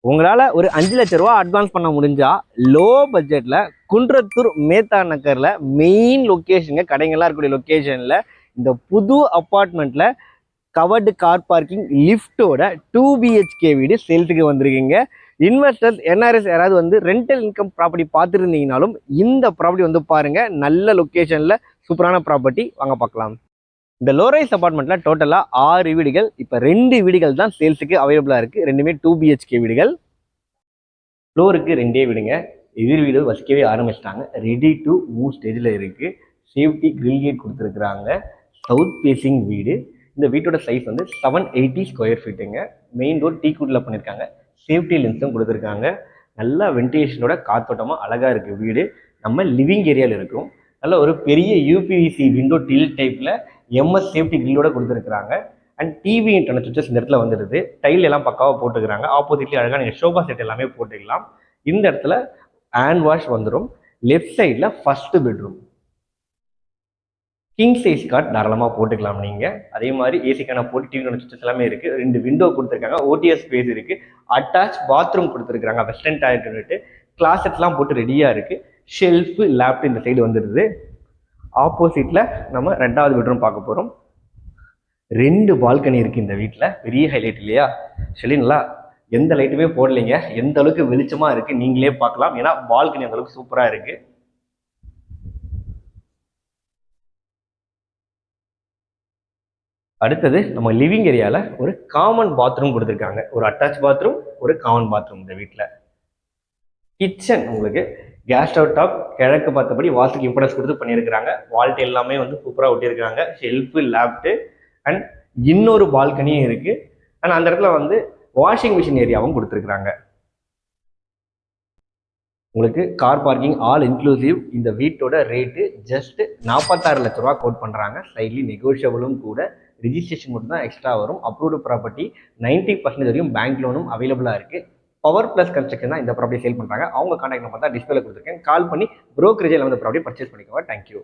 உங்களால் ஒரு 5 லட்ச ரூபா அட்வான்ஸ் பண்ண முடிஞ்சா லோ பட்ஜெட்டில் குன்றத்தூர் மேத்தா நகரில் மெயின் லொக்கேஷனுங்க, கடைகள்லாம் இருக்கக்கூடிய லொக்கேஷனில் இந்த புது அப்பார்ட்மெண்ட்டில் கவர்டு கார் பார்க்கிங் லிஃப்டோட 2 BHK வீடு சேல்ஸுக்கு வந்திருக்கீங்க. இன்வெஸ்டர்ஸ் என்ஆர்எஸ் யாராவது வந்து ரெண்டல் இன்கம் ப்ராப்பர்ட்டி பார்த்துருந்தீங்கனாலும் இந்த ப்ராப்பர்ட்டி வந்து பாருங்கள். நல்ல லொக்கேஷனில் சூப்பரான ப்ராப்பர்ட்டி, வாங்க பார்க்கலாம். இந்த லோரைஸ் அபார்ட்மெண்ட்ல டோட்டலா 6 வீடுகள், இப்ப 2 வீடுகள் தான் சேல்ஸுக்கு அவைலபிளா இருக்கு. ரெண்டுமே 2 BHK வீடுகள். ஃப்ளோருக்கு 2 வீடுங்க. எதிர் வீடு வசிக்கவே ஆரம்பிச்சிட்டாங்க. ரெடி டு மூவ் ஸ்டேஜில் இருக்கு. சேஃப்டி கிரில் கேட் கொடுத்துருக்குறாங்க. சவுத் ஃபேசிங் வீடு. இந்த வீட்டோட சைஸ் வந்து 780 ஸ்கொயர் ஃபீட்டுங்க. மெயின் டோர் டீ குட்ல பண்ணியிருக்காங்க. சேஃப்டி லென்ஸும் கொடுத்துருக்காங்க. நல்லா வென்டிலேஷனோட காத்தோட்டமாக அழகாக இருக்குது வீடு. நம்ம லிவிங் ஏரியாவில் இருக்கும். நல்ல ஒரு பெரிய யூபிவிசி விண்டோ டில் டைப்பில் எம்எஸ் சேஃப்டி கிரில்லோட கொடுத்துருக்குறாங்க. அண்ட் டிவி இன்டர்நெட் சுவிச்சஸ் இந்த இடத்துல வந்துடுது. டைல் எல்லாம் பக்காவாக போட்டுக்கிறாங்க. ஆப்போசிட்லேயே அழகாக நீங்கள் ஷோபா செட் எல்லாமே போட்டுக்கலாம். இந்த இடத்துல ஹேண்ட் வாஷ் வந்துடும். லெஃப்ட் சைடில் first bedroom. King size card தாராளமாக போட்டுக்கலாம் நீங்கள். அதே மாதிரி ஏசிக்கான போட்டு டிவி சுவிச்சஸ் எல்லாமே இருக்குது. 2 விண்டோ கொடுத்துருக்காங்க. ஓடிஎஸ் ஸ்பேஸ் இருக்குது. அட்டாச் பாத்ரூம் கொடுத்துருக்காங்க. வெஸ்டர்ன் டாய்லெட், கிளாசெட்லாம் போட்டு ரெடியாக இருக்குது. ஷெல்ஃபு, லேப்ட் இந்த சைடு வந்துடுது. ஆப்போசிட்டில் நம்ம 2வது பெட்ரூம் பார்க்க போகிறோம். 2 பால்கனி இருக்குது இந்த வீட்டில். பெரிய ஹைலைட் இல்லையா? சரிங்களா? எந்த லைட்டுமே போடலைங்க. எந்த அளவுக்கு வெளிச்சமாக இருக்குது நீங்களே பார்க்கலாம். ஏன்னா பால்கனி அந்த அளவுக்கு சூப்பராக இருக்குது. அடுத்தது நம்ம லிவிங் ஏரியாவில் ஒரு காமன் பாத்ரூம் கொடுத்துருக்காங்க. ஒரு அட்டாச் பாத்ரூம், ஒரு காமன் பாத்ரூம் இந்த வீட்டில். கிச்சன் உங்களுக்கு கேஸ் ஸ்டவ் டாப் கிழக்கு பார்த்தபடி வாஸ்துக்கு இம்பார்ட்டன்ஸ் கொடுத்து பண்ணியிருக்கிறாங்க. வால்ட் எல்லாமே வந்து சூப்பராக ஒட்டியிருக்காங்க. ஷெல்ஃபு, லேப்டு அண்ட் இன்னொரு பால்கனியும் இருக்குது. அண்ட் அந்த இடத்துல வந்து வாஷிங் மிஷின் ஏரியாவும் கொடுத்துருக்குறாங்க. உங்களுக்கு கார் பார்க்கிங் ஆல் இன்க்ளூசிவ். இந்த வீட்டோட ரேட்டு ஜஸ்ட் 46 லட்ச ரூபா கோட் பண்ணுறாங்க. ஸ்லைட்லி நெகோஷியபிளும் கூட. ரிஜிஸ்ட்ரேஷன் மட்டும் தான் எக்ஸ்ட்ரா வரும். அப்ரூவ்டு ப்ராப்பர்ட்டி 90% வரையும் பேங்க் லோனும் அவைலபிளாக இருக்குது. பவர் பிளஸ் கன்ஸ்ட்ரக்ஷன் தான் இந்த ப்ராப்பர்ட்டி சேல் பண்ணுறாங்க. அவங்க கான்டாக்ட் நம்பர் தான் டிஸ்பிளே கொடுத்துருக்கேன். கால் பண்ணி ப்ரோக்கரேஜில் வந்து ப்ராப்பர்ட்டி பர்ச்சேஸ் பண்ணிக்கோங்க. தேங்க்யூ.